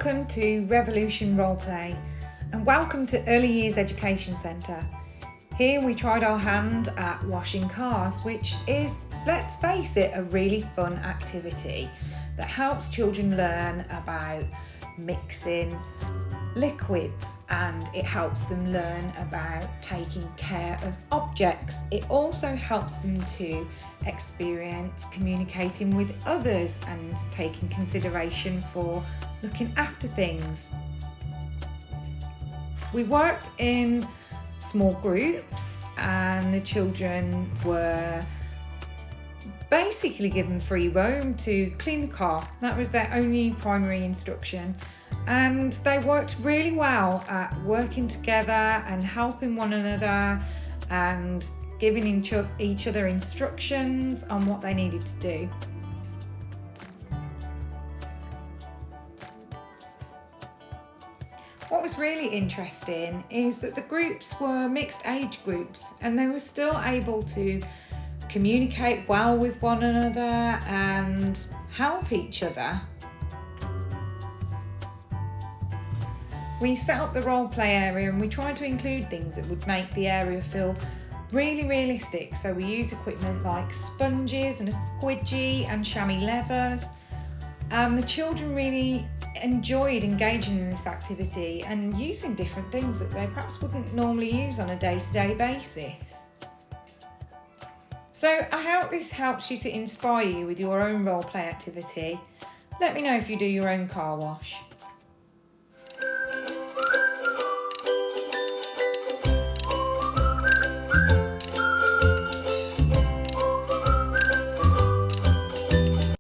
Welcome to Revolution Roleplay and welcome to Early Years Education Centre. Here we tried our hand at washing cars, which is, let's face it, a really fun activity that helps children learn about mixing liquids, and it helps them learn about taking care of objects. It also helps them to experience communicating with others and taking consideration for looking after things. We worked in small groups and the children were basically given free roam to clean the car. That was their only primary instruction. And they worked really well at working together and helping one another and giving each other instructions on what they needed to do. What was really interesting is that the groups were mixed age groups and they were still able to communicate well with one another and help each other. We set up the role play area and we tried to include things that would make the area feel really realistic. So we used equipment like sponges and a squidgy and chamois levers. And the children really enjoyed engaging in this activity and using different things that they perhaps wouldn't normally use on a day-to-day basis. So I hope this helps you to inspire you with your own role play activity. Let me know if you do your own car wash.